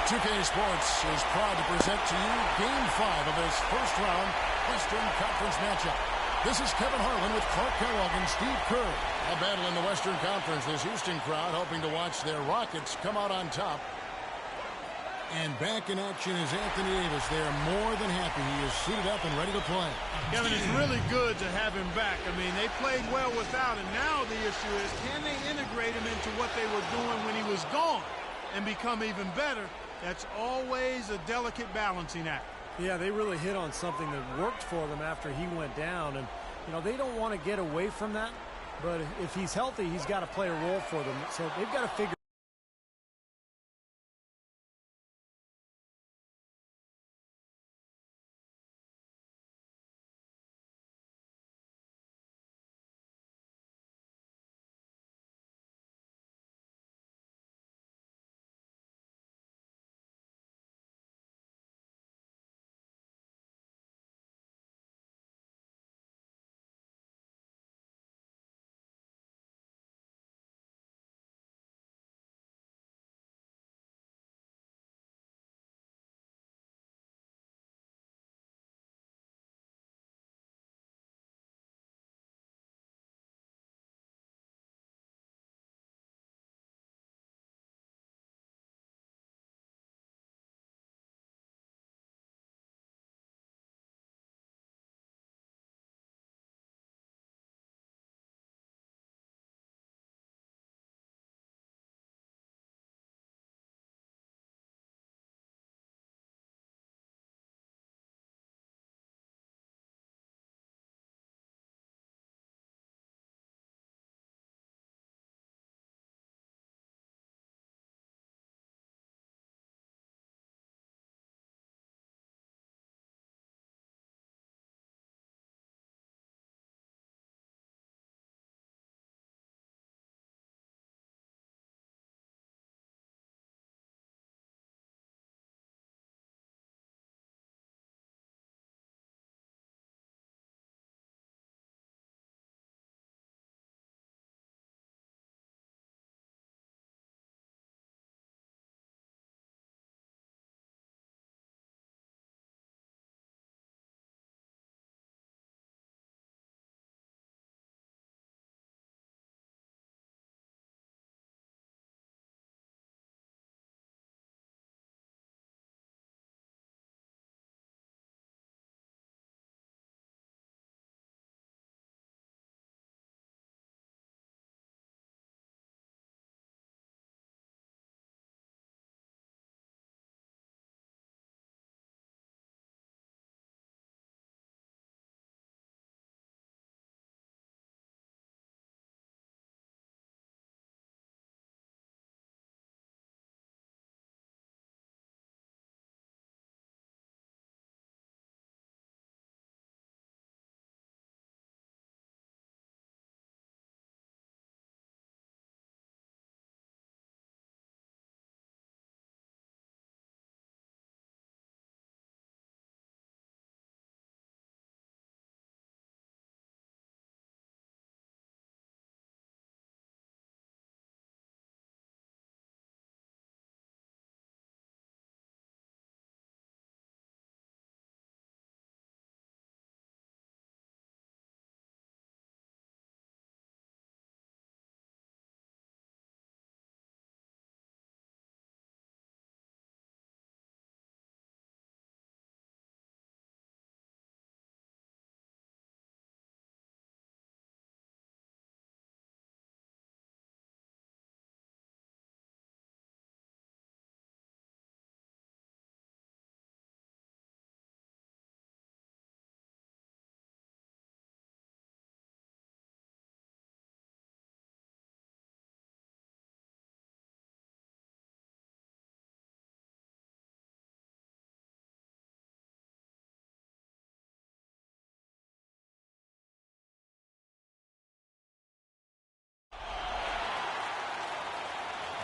2K Sports is proud to present to you Game 5 of this first-round Western Conference matchup. This is Kevin Harlan with Clark Kellogg and Steve Kerr. A battle in the Western Conference. This Houston crowd hoping to watch their Rockets come out on top. And back in action is Anthony Davis. They are more than happy. He is suited up and ready to play. Kevin, it's really good to have him back. I mean, they played well without him. Now the issue is, can they integrate him into what they were doing when he was gone and become even better? That's always a delicate balancing act. Yeah, they really hit on something that worked for them after he went down. And, you know, they don't want to get away from that. But if he's healthy, he's got to play a role for them. So they've got to figure.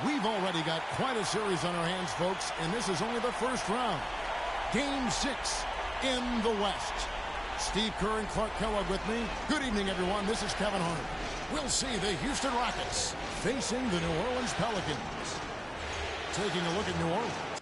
We've already got quite a series on our hands, folks, and this is only the first round. Game 6 in the West. Steve Kerr and Clark Kellogg with me. Good evening, everyone. This is Kevin Harlan. We'll see the Houston Rockets facing the New Orleans Pelicans. Taking a look at New Orleans.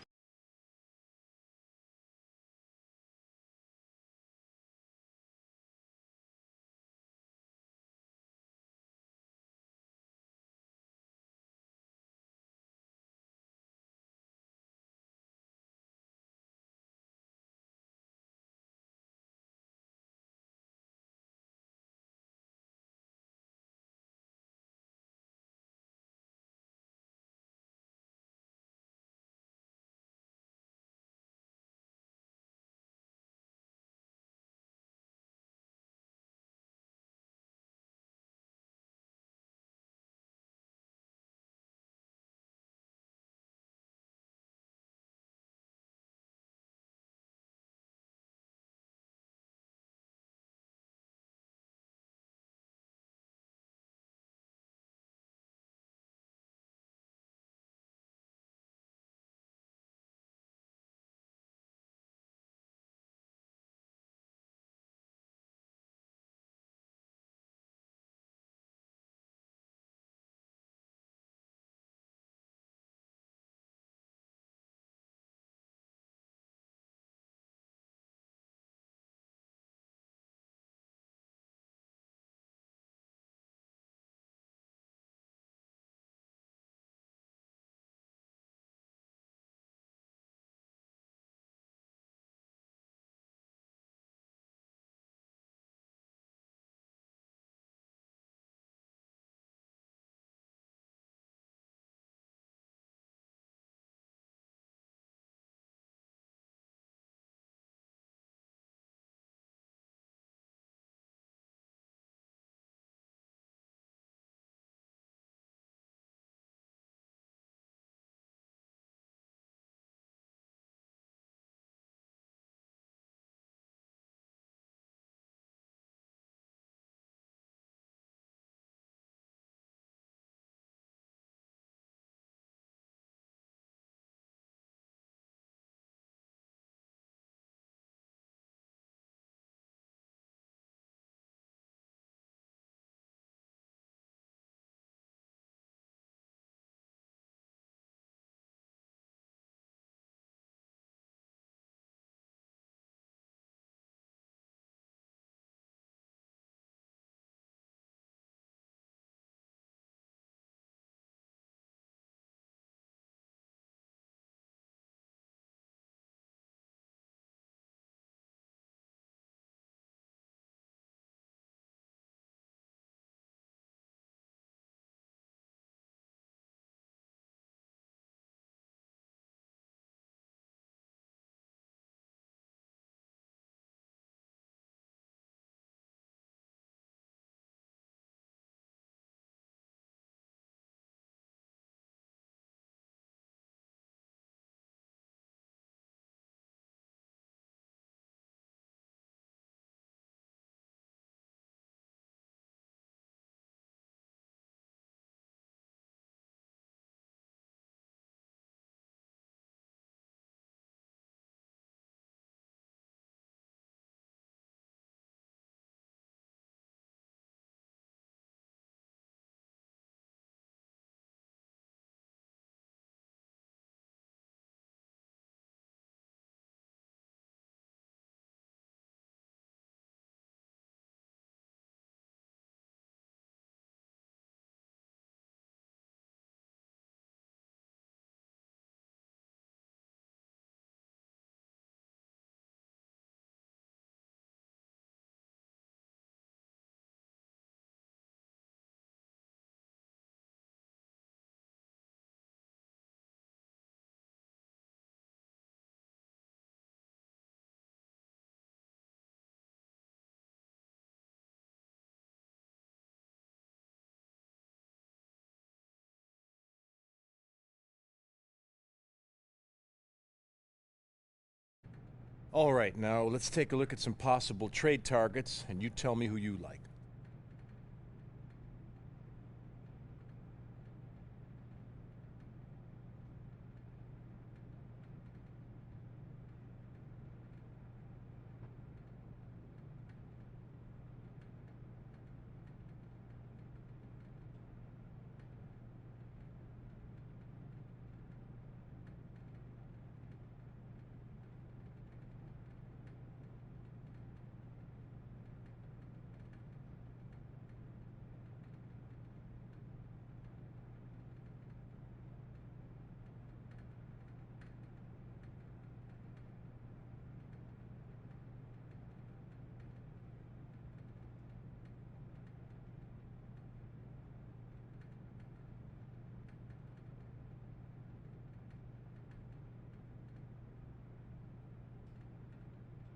All right, now let's take a look at some possible trade targets, and you tell me who you like.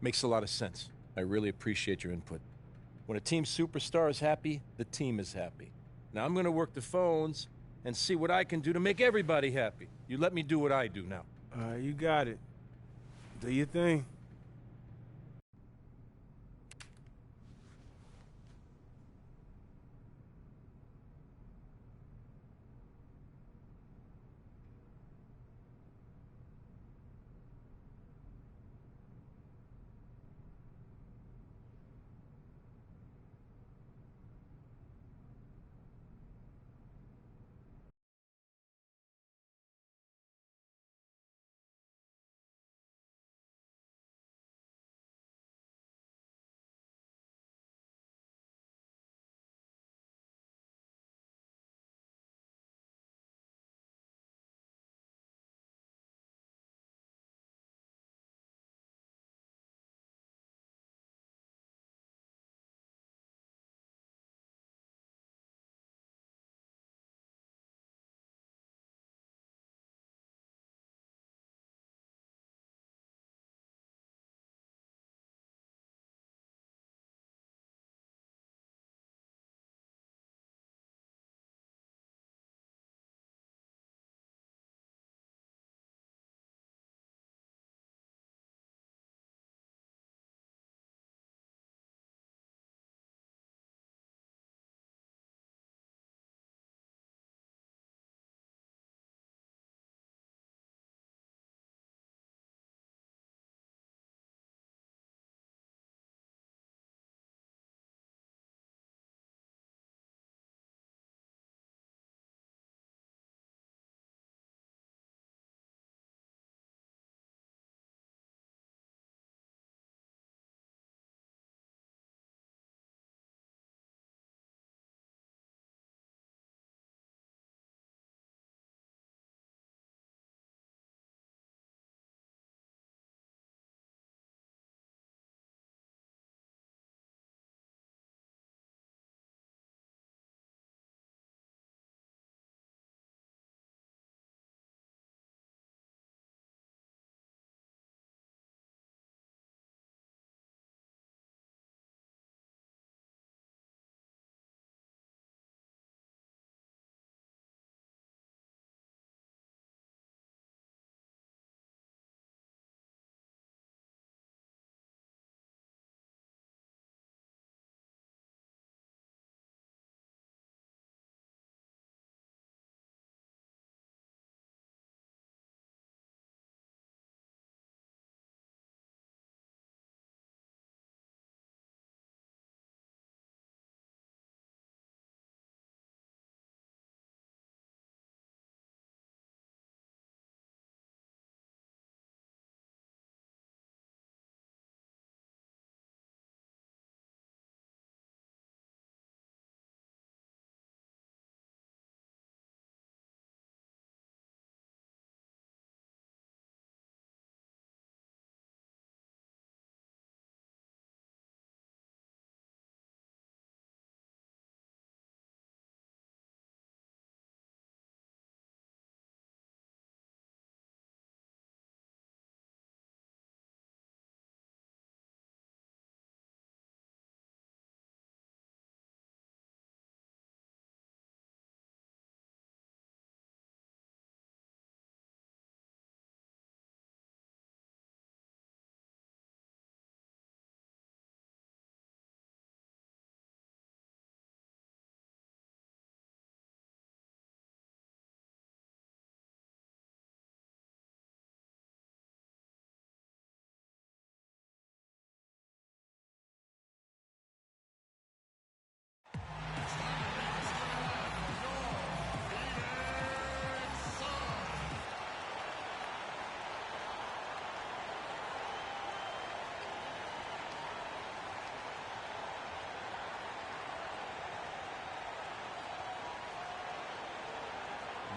Makes a lot of sense. I really appreciate your input. When a team superstar is happy, the team is happy. Now I'm going to work the phones and see what I can do to make everybody happy. You let me do what I do now. You got it. Do your thing.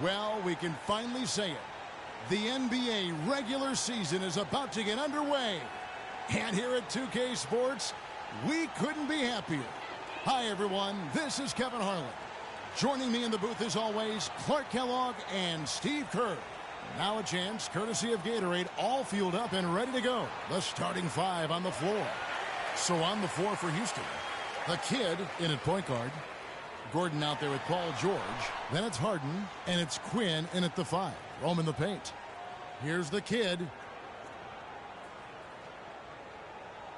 Well, we can finally say it. The NBA regular season is about to get underway. And here at 2K Sports, we couldn't be happier. Hi, everyone. This is Kevin Harlan. Joining me in the booth, as always, Clark Kellogg and Steve Kerr. Now a chance, courtesy of Gatorade, all fueled up and ready to go. The starting five on the floor. So on the floor for Houston, the kid in at point guard. Gordon out there with Paul George. Then it's Harden, and it's Quinn in at the 5. Roaming the paint. Here's the kid.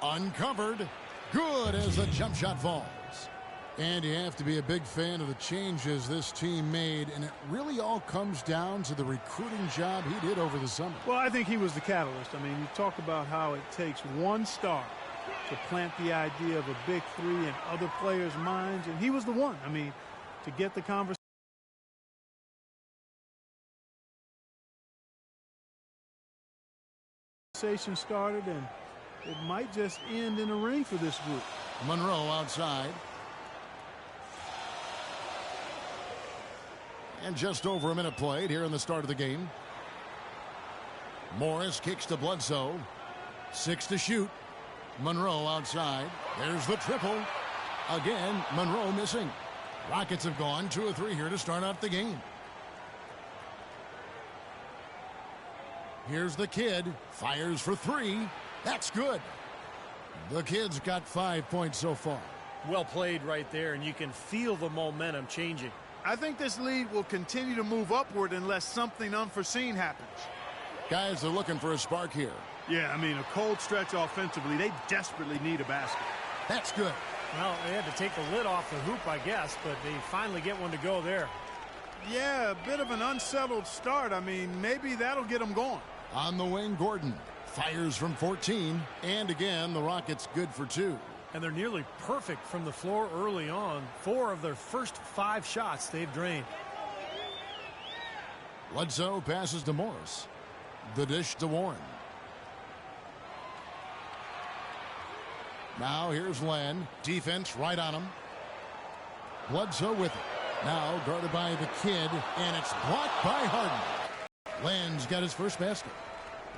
Uncovered. Good as the jump shot falls. And you have to be a big fan of the changes this team made, and it really all comes down to the recruiting job he did over the summer. Well, I think he was the catalyst. I mean, you talk about how it takes one star to plant the idea of a big three in other players' minds, and he was the one. I mean, to get the conversation started, and it might just end in a ring for this group. Monroe outside. And just over a minute played here in the start of the game. Morris kicks to Bledsoe. 6 to shoot. Monroe outside. There's the triple. Again, Monroe missing. Rockets have gone 2 of 3 here to start out the game. Here's the kid. Fires for 3. That's good. The kid's got 5 points so far. Well played right there, and you can feel the momentum changing. I think this lead will continue to move upward unless something unforeseen happens. Guys are looking for a spark here. Yeah, I mean, a cold stretch offensively. They desperately need a basket. That's good. Well, they had to take the lid off the hoop, I guess, but they finally get one to go there. Yeah, a bit of an unsettled start. I mean, maybe that'll get them going. On the wing, Gordon fires from 14. And again, the Rockets good for 2. And they're nearly perfect from the floor early on. 4 of their first 5 shots they've drained. Bledsoe passes to Morris. The dish to Warren. Now here's Len. Defense right on him. Bledsoe with it. Now guarded by the kid, and it's blocked by Harden. Len's got his first basket.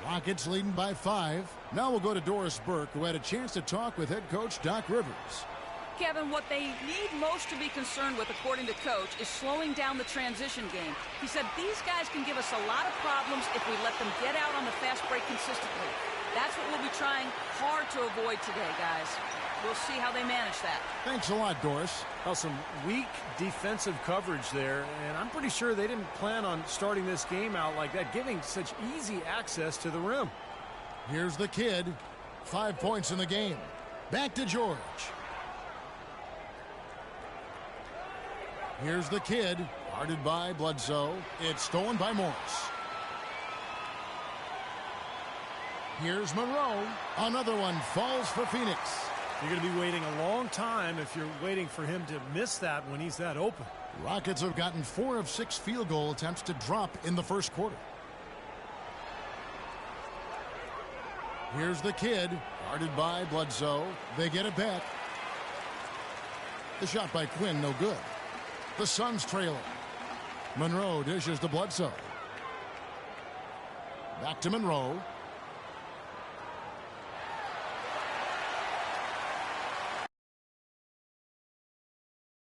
Rockets leading by 5. Now we'll go to Doris Burke, who had a chance to talk with head coach Doc Rivers. Kevin, what they need most to be concerned with, according to Coach, is slowing down the transition game. He said these guys can give us a lot of problems if we let them get out on the fast break consistently. That's what we'll be trying hard to avoid today, guys. We'll see how they manage that. Thanks a lot, Doris. Well, some weak defensive coverage there, and I'm pretty sure they didn't plan on starting this game out like that, giving such easy access to the rim. Here's the kid. 5 points in the game. Back to George. Here's the kid. Guarded by Bledsoe. It's stolen by Morris. Here's Monroe. Another one falls for Phoenix. You're going to be waiting a long time if you're waiting for him to miss that when he's that open. Rockets have gotten 4 of 6 field goal attempts to drop in the first quarter. Here's the kid. Guarded by Bledsoe. They get it back. The shot by Quinn, no good. The Suns trailing. Monroe dishes to Bledsoe. Back to Monroe.